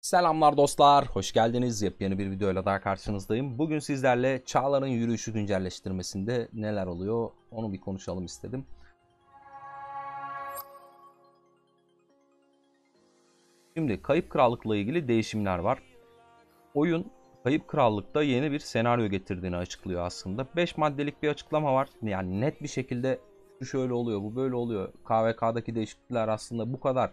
Selamlar dostlar, hoş geldiniz. Yepyeni bir videoyla daha karşınızdayım. Bugün sizlerle Çağlar'ın yürüyüşü güncelleştirmesinde neler oluyor onu bir konuşalım istedim. Şimdi Kayıp Krallık'la ilgili değişimler var. Oyun Kayıp Krallık'ta yeni bir senaryo getirdiğini açıklıyor aslında. 5 maddelik bir açıklama var. Yani net bir şekilde şu şöyle oluyor, bu böyle oluyor. KVK'daki değişiklikler aslında bu kadar.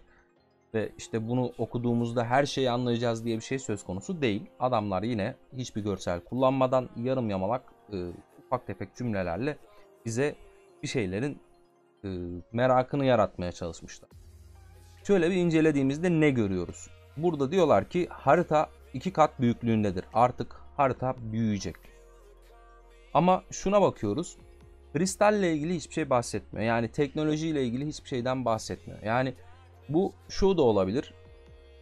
Ve işte bunu okuduğumuzda her şeyi anlayacağız diye bir şey söz konusu değil. Adamlar yine hiçbir görsel kullanmadan yarım yamalak ufak tefek cümlelerle bize bir şeylerin merakını yaratmaya çalışmışlar. Şöyle bir incelediğimizde ne görüyoruz? Burada diyorlar ki harita 2 kat büyüklüğündedir. Artık harita büyüyecek. Ama şuna bakıyoruz. Kristalle ilgili hiçbir şey bahsetmiyor. Yani teknolojiyle ilgili hiçbir şeyden bahsetmiyor. Yani bu şu da olabilir.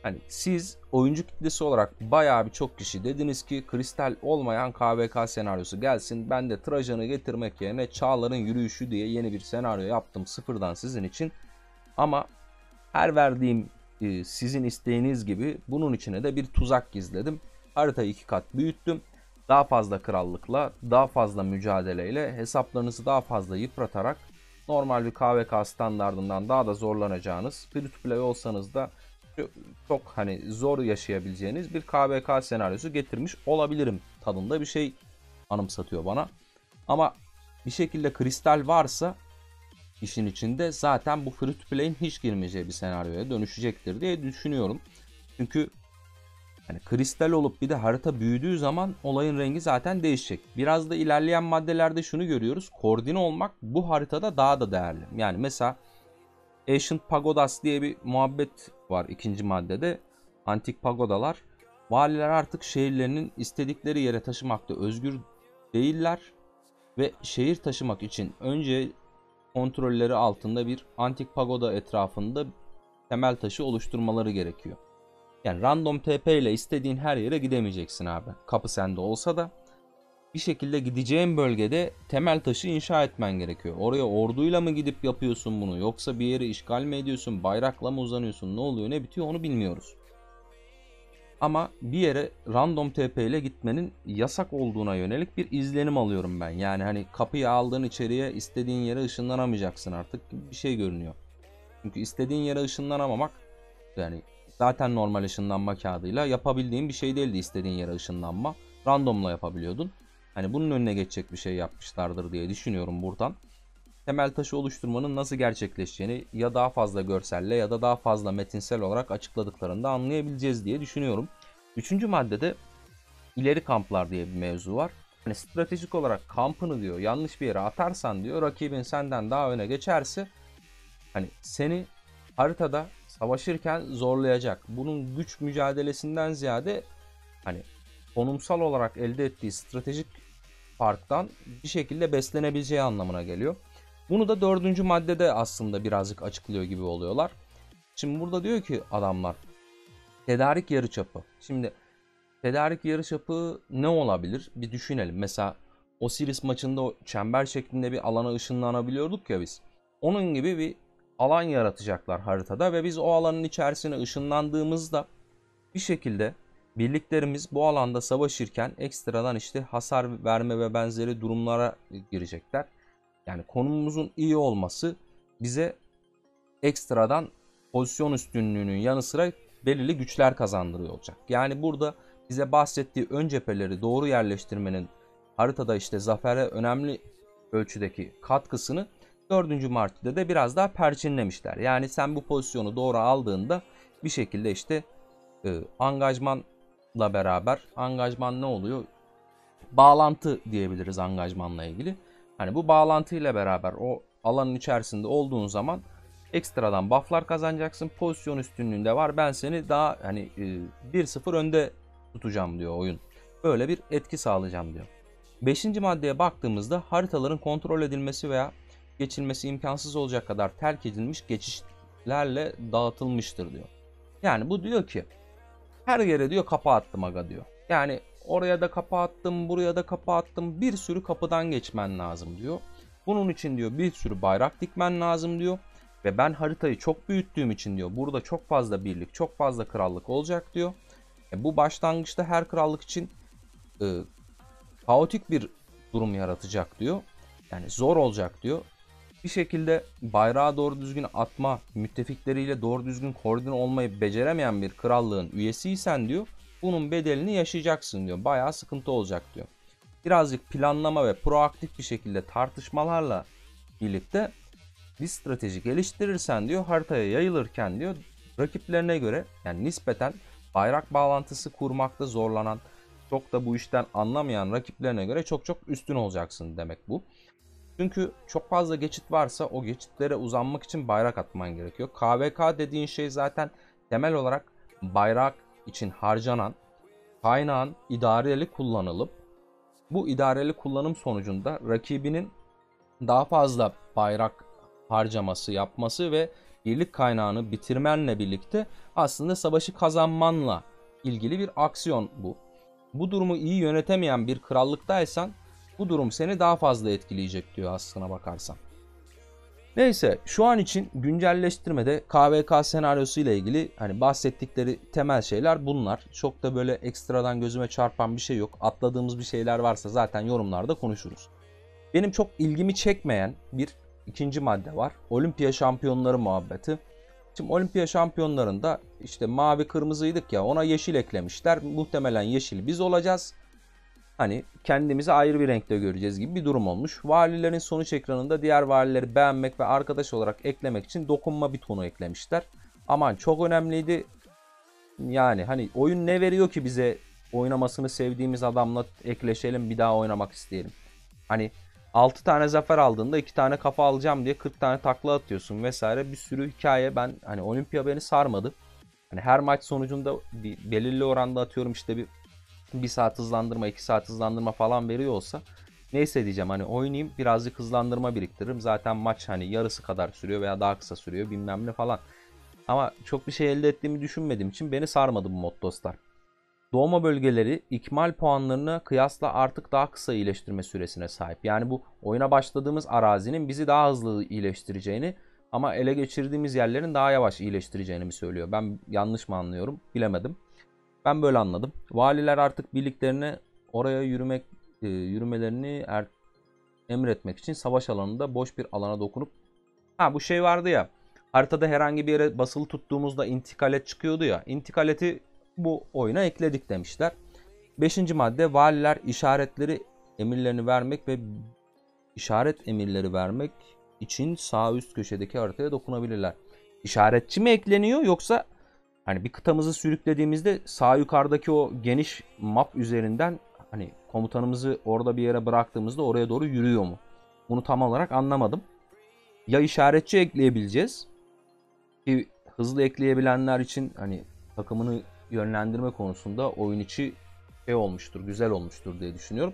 Hani siz oyuncu kitlesi olarak bayağı bir çok kişi dediniz ki kristal olmayan KVK senaryosu gelsin. Ben de Trajan'ı getirmek yerine Çağlar'ın yürüyüşü diye yeni bir senaryo yaptım sıfırdan sizin için. Ama her verdiğim sizin isteğiniz gibi bunun içine de bir tuzak gizledim. Haritayı 2 kat büyüttüm. Daha fazla krallıkla, daha fazla mücadeleyle, hesaplarınızı daha fazla yıpratarak normal bir KVK standardından daha da zorlanacağınız, free to play olsanız da çok hani zor yaşayabileceğiniz bir KVK senaryosu getirmiş olabilirim tadında bir şey anımsatıyor bana. Ama bir şekilde kristal varsa işin içinde zaten bu free to play'in hiç girmeyeceği bir senaryoya dönüşecektir diye düşünüyorum. Çünkü yani kristal olup bir de harita büyüdüğü zaman olayın rengi zaten değişecek. Biraz da ilerleyen maddelerde şunu görüyoruz. Koordine olmak bu haritada daha da değerli. Yani mesela Ancient Pagodas diye bir muhabbet var ikinci maddede. Antik pagodalar. Valiler artık şehirlerinin istedikleri yere taşımakta özgür değiller. Ve şehir taşımak için önce kontrolleri altında bir antik pagoda etrafında temel taşı oluşturmaları gerekiyor. Yani random TP ile istediğin her yere gidemeyeceksin abi. Kapı sende olsa da bir şekilde gideceğin bölgede temel taşı inşa etmen gerekiyor. Oraya orduyla mı gidip yapıyorsun bunu, yoksa bir yeri işgal mi ediyorsun, bayrakla mı uzanıyorsun, ne oluyor ne bitiyor onu bilmiyoruz. Ama bir yere random TP ile gitmenin yasak olduğuna yönelik bir izlenim alıyorum ben. Yani hani kapıyı aldığın içeriye istediğin yere ışınlanamayacaksın artık gibi bir şey görünüyor. Çünkü istediğin yere ışınlanamamak yani zaten normal ışınlanma kağıdıyla yapabildiğin bir şey değildi istediğin yere ışınlanma. Randomla yapabiliyordun. Hani bunun önüne geçecek bir şey yapmışlardır diye düşünüyorum buradan. Temel taşı oluşturmanın nasıl gerçekleşeceğini ya daha fazla görselle ya da daha fazla metinsel olarak açıkladıklarında anlayabileceğiz diye düşünüyorum. Üçüncü maddede ileri kamplar diye bir mevzu var. Hani stratejik olarak kampını diyor yanlış bir yere atarsan diyor rakibin senden daha öne geçerse hani seni haritada savaşırken zorlayacak. Bunun güç mücadelesinden ziyade hani konumsal olarak elde ettiği stratejik farktan bir şekilde beslenebileceği anlamına geliyor. Bunu da dördüncü maddede aslında birazcık açıklıyor gibi oluyorlar. Şimdi burada diyor ki adamlar tedarik yarıçapı. Şimdi tedarik yarıçapı ne olabilir? Bir düşünelim. Mesela Osiris maçında o çember şeklinde bir alana ışınlanabiliyorduk ya biz. Onun gibi bir alan yaratacaklar haritada ve biz o alanın içerisine ışınlandığımızda bir şekilde birliklerimiz bu alanda savaşırken ekstradan işte hasar verme ve benzeri durumlara girecekler. Yani konumumuzun iyi olması bize ekstradan pozisyon üstünlüğünün yanı sıra belirli güçler kazandırıyor olacak. Yani burada bize bahsettiği ön cepheleri doğru yerleştirmenin haritada işte zafere önemli ölçüdeki katkısını 4. maddede de biraz daha perçinlemişler. Yani sen bu pozisyonu doğru aldığında bir şekilde işte angajmanla beraber angajman ne oluyor? Bağlantı diyebiliriz angajmanla ilgili. Hani bu bağlantıyla beraber o alanın içerisinde olduğun zaman ekstradan bufflar kazanacaksın. Pozisyon üstünlüğünde var. Ben seni daha hani 1-0 önde tutacağım diyor oyun. Böyle bir etki sağlayacağım diyor. Beşinci maddeye baktığımızda haritaların kontrol edilmesi veya geçilmesi imkansız olacak kadar terk edilmiş geçişlerle dağıtılmıştır diyor. Yani bu diyor ki her yere diyor kapı attım aga diyor. Yani oraya da kapı attım, buraya da kapı attım. Bir sürü kapıdan geçmen lazım diyor. Bunun için diyor bir sürü bayrak dikmen lazım diyor. Ve ben haritayı çok büyüttüğüm için diyor burada çok fazla birlik, çok fazla krallık olacak diyor. Bu başlangıçta her krallık için e, kaotik bir durum yaratacak diyor. Yani zor olacak diyor. Bir şekilde bayrağı doğru düzgün atma, müttefikleriyle doğru düzgün koordine olmayı beceremeyen bir krallığın üyesiysen diyor, bunun bedelini yaşayacaksın diyor. Bayağı sıkıntı olacak diyor. Birazcık planlama ve proaktif bir şekilde tartışmalarla birlikte bir strateji geliştirirsen diyor, haritaya yayılırken diyor, rakiplerine göre yani nispeten bayrak bağlantısı kurmakta zorlanan, çok da bu işten anlamayan rakiplerine göre çok çok üstün olacaksın demek bu. Çünkü çok fazla geçit varsa o geçitlere uzanmak için bayrak atman gerekiyor. KVK dediğin şey zaten temel olarak bayrak için harcanan kaynağın idareli kullanılıp bu idareli kullanım sonucunda rakibinin daha fazla bayrak harcaması yapması ve birlik kaynağını bitirmenle birlikte aslında savaşı kazanmanla ilgili bir aksiyon bu. Bu durumu iyi yönetemeyen bir krallıktaysan bu durum seni daha fazla etkileyecek diyor aslına bakarsan. Neyse, şu an için güncelleştirmede KVK senaryosu ile ilgili hani bahsettikleri temel şeyler bunlar. Çok da böyle ekstradan gözüme çarpan bir şey yok. Atladığımız bir şeyler varsa zaten yorumlarda konuşuruz. Benim çok ilgimi çekmeyen bir ikinci madde var. Olimpiya şampiyonları muhabbeti. Şimdi olimpiya şampiyonlarında işte mavi kırmızıydık ya, ona yeşil eklemişler. Muhtemelen yeşil biz olacağız. Hani kendimizi ayrı bir renkte göreceğiz gibi bir durum olmuş. Valilerin sonuç ekranında diğer valileri beğenmek ve arkadaş olarak eklemek için dokunma butonu eklemişler. Aman çok önemliydi. Yani hani oyun ne veriyor ki bize, oynamasını sevdiğimiz adamla ekleşelim, bir daha oynamak isteyelim. Hani 6 tane zafer aldığında 2 tane kafa alacağım diye 40 tane takla atıyorsun vesaire, bir sürü hikaye. Ben hani Olimpiya beni sarmadı. Hani her maç sonucunda bir belirli oranda atıyorum işte bir saat hızlandırma, 2 saat hızlandırma falan veriyor olsa neyse diyeceğim, hani oynayayım birazcık hızlandırma biriktiririm. Zaten maç hani yarısı kadar sürüyor veya daha kısa sürüyor bilmem ne falan. Ama çok bir şey elde ettiğimi düşünmediğim için beni sarmadı bu mod dostlar. Doğma bölgeleri ikmal puanlarına kıyasla artık daha kısa iyileştirme süresine sahip. Yani bu oyuna başladığımız arazinin bizi daha hızlı iyileştireceğini ama ele geçirdiğimiz yerlerin daha yavaş iyileştireceğini mi söylüyor? Ben yanlış mı anlıyorum? Bilemedim. Ben böyle anladım. Valiler artık birliklerine oraya yürümelerini emretmek için savaş alanında boş bir alana dokunup, bu şey vardı ya, haritada herhangi bir yere basılı tuttuğumuzda intikalet çıkıyordu ya, intikaleti bu oyuna ekledik demişler. Beşinci madde, valiler işaret emirleri vermek için sağ üst köşedeki haritaya dokunabilirler. İşaretçi mi ekleniyor, yoksa hani bir kıtamızı sürüklediğimizde sağ yukarıdaki o geniş map üzerinden hani komutanımızı orada bir yere bıraktığımızda oraya doğru yürüyor mu? Bunu tam olarak anlamadım. Ya işaretçi ekleyebileceğiz ki hızlı ekleyebilenler için hani takımını yönlendirme konusunda oyun içi şey olmuştur, güzel olmuştur diye düşünüyorum.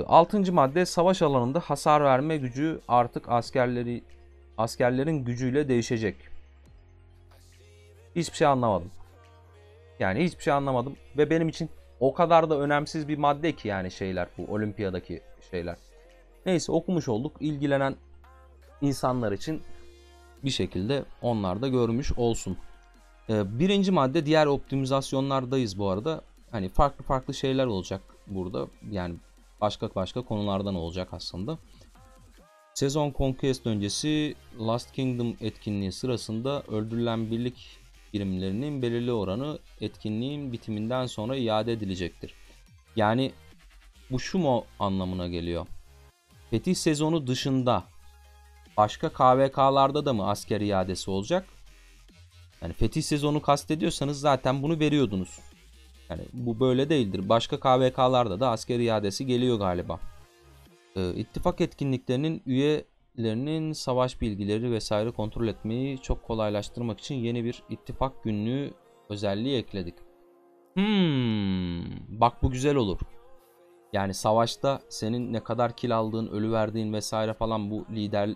6. madde, savaş alanında hasar verme gücü artık askerlerin gücüyle değişecek. Hiçbir şey anlamadım. Yani hiçbir şey anlamadım ve benim için o kadar da önemsiz bir madde ki yani şeyler, bu olimpiyadaki şeyler. Neyse, okumuş olduk. İlgilenen insanlar için bir şekilde onlar da görmüş olsun. Birinci madde, diğer optimizasyonlardayız bu arada. Hani farklı farklı şeyler olacak burada. Yani başka başka konulardan olacak aslında. Sezon Conquest öncesi Last Kingdom etkinliği sırasında öldürülen birlik birimlerinin belirli oranı etkinliğin bitiminden sonra iade edilecektir. Yani bu şu mu anlamına geliyor? Fetih sezonu dışında başka KVK'larda da mı asker iadesi olacak? Yani fetih sezonu kastediyorsanız zaten bunu veriyordunuz. Yani bu böyle değildir. Başka KVK'larda da asker iadesi geliyor galiba. İttifak etkinliklerinin üyelerinin savaş bilgileri vesaire kontrol etmeyi çok kolaylaştırmak için yeni bir ittifak günlüğü özelliği ekledik. Bak bu güzel olur. Yani savaşta senin ne kadar kill aldığın, ölü verdiğin vesaire falan bu lider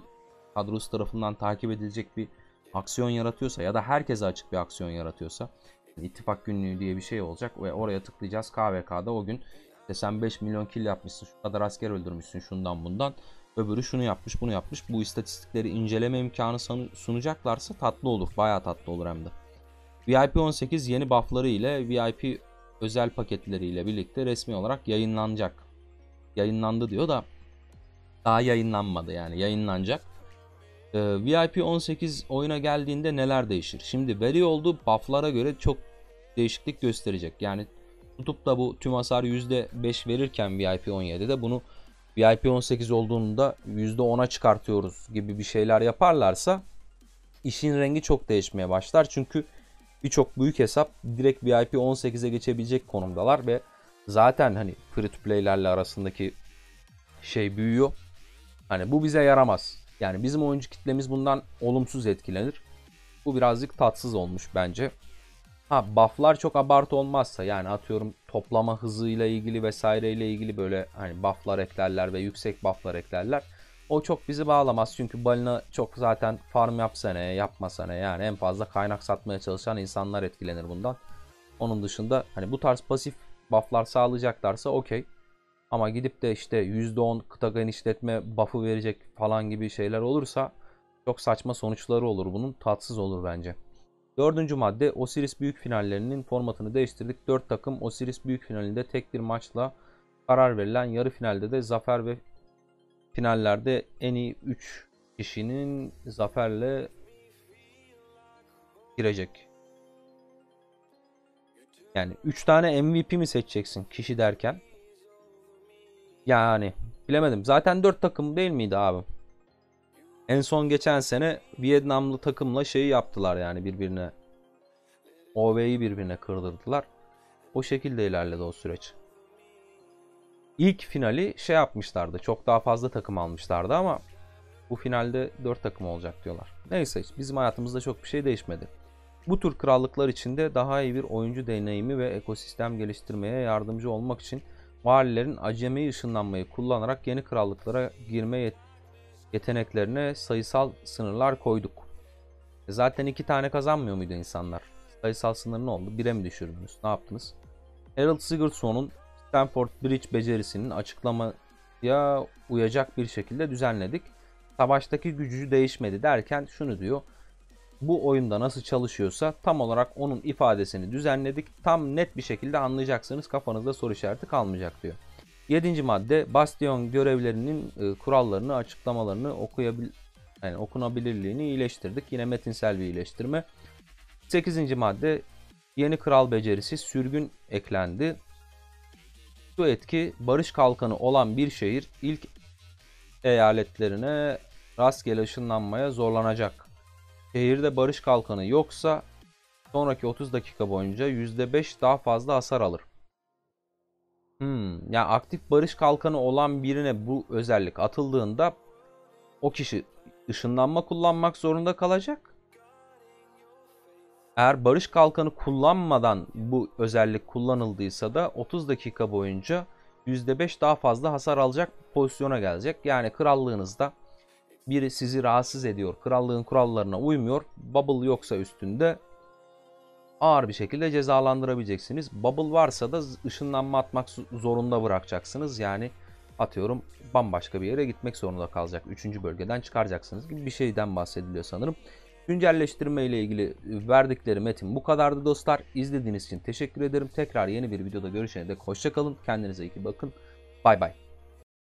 kadrosu tarafından takip edilecek bir aksiyon yaratıyorsa ya da herkese açık bir aksiyon yaratıyorsa, yani ittifak günlüğü diye bir şey olacak ve oraya tıklayacağız. KVK'da o gün işte sen 5 milyon kill yapmışsın, şu kadar asker öldürmüşsün, şundan bundan, öbürü şunu yapmış bunu yapmış, bu istatistikleri inceleme imkanı sunacaklarsa tatlı olur, bayağı tatlı olur hem de. VIP 18 yeni buffları ile VIP özel paketleriyle birlikte resmi olarak yayınlanacak. Yayınlandı diyor da daha yayınlanmadı, yani yayınlanacak. VIP 18 oyuna geldiğinde neler değişir? Şimdi veriyor olduğu bufflara göre çok değişiklik gösterecek. Yani tutup da bu tüm hasar %5 verirken VIP 17'de bunu VIP 18 olduğunda %10'a çıkartıyoruz gibi bir şeyler yaparlarsa işin rengi çok değişmeye başlar. Çünkü birçok büyük hesap direkt VIP 18'e geçebilecek konumdalar ve zaten hani free to play'lerle arasındaki şey büyüyor. Hani bu bize yaramaz. Yani bizim oyuncu kitlemiz bundan olumsuz etkilenir. Bu birazcık tatsız olmuş bence. Ha, bufflar çok abartı olmazsa, yani atıyorum toplama hızıyla ilgili vesaireyle ilgili böyle hani bufflar eklerler ve yüksek bufflar eklerler. O çok bizi bağlamaz çünkü balina çok zaten farm yapsa ne yapmasa ne, yani en fazla kaynak satmaya çalışan insanlar etkilenir bundan. Onun dışında hani bu tarz pasif bufflar sağlayacaklarsa okey. Ama gidip de işte %10 kıta genişletme buff'ı verecek falan gibi şeyler olursa çok saçma sonuçları olur bunun, tatsız olur bence. Dördüncü madde, Osiris Büyük Finallerinin formatını değiştirdik. 4 takım Osiris Büyük Finalinde tek bir maçla karar verilen, yarı finalde de zafer ve finallerde en iyi 3 kişinin zaferle girecek. Yani 3 tane MVP mi seçeceksin kişi derken? Yani bilemedim. Zaten 4 takım değil miydi abi? En son geçen sene Vietnamlı takımla şeyi yaptılar, yani birbirine. OV'yi birbirine kırdırdılar. O şekilde ilerledi o süreç. İlk finali şey yapmışlardı. Çok daha fazla takım almışlardı ama bu finalde 4 takım olacak diyorlar. Neyse, bizim hayatımızda çok bir şey değişmedi. Bu tür krallıklar içinde daha iyi bir oyuncu deneyimi ve ekosistem geliştirmeye yardımcı olmak için valilerin acemi ışınlanmayı kullanarak yeni krallıklara girme yeteneklerine sayısal sınırlar koyduk. Zaten 2 tane kazanmıyor muydu insanlar? Sayısal sınır ne oldu? 1'e mi düşürdünüz? Ne yaptınız? Harold Sigurdsson'un Stamford Bridge becerisinin açıklamaya uyacak bir şekilde düzenledik. Savaştaki gücü değişmedi derken şunu diyor. Bu oyunda nasıl çalışıyorsa tam olarak onun ifadesini düzenledik. Tam net bir şekilde anlayacaksınız. Kafanızda soru işareti kalmayacak diyor. 7. madde, Bastion görevlerinin kurallarını, açıklamalarını okunabilirliğini iyileştirdik. Yine metinsel bir iyileştirme. 8. madde, yeni kral becerisi sürgün eklendi. Bu etki, barış kalkanı olan bir şehir ilk eyaletlerine rastgele ışınlanmaya zorlanacak. Şehirde barış kalkanı yoksa sonraki 30 dakika boyunca %5 daha fazla hasar alır. Yani aktif barış kalkanı olan birine bu özellik atıldığında o kişi ışınlanma kullanmak zorunda kalacak. Eğer barış kalkanı kullanmadan bu özellik kullanıldıysa da 30 dakika boyunca %5 daha fazla hasar alacak pozisyona gelecek. Yani krallığınızda biri sizi rahatsız ediyor, krallığın kurallarına uymuyor, bubble yoksa üstünde ağır bir şekilde cezalandırabileceksiniz. Bubble varsa da ışınlanma atmak zorunda bırakacaksınız. Yani atıyorum bambaşka bir yere gitmek zorunda kalacak. 3. bölgeden çıkaracaksınız gibi bir şeyden bahsediliyor sanırım. Güncelleştirme ile ilgili verdikleri metin bu kadardı dostlar. İzlediğiniz için teşekkür ederim. Tekrar yeni bir videoda görüşene dek hoşça kalın. Kendinize iyi bakın. Bay bay.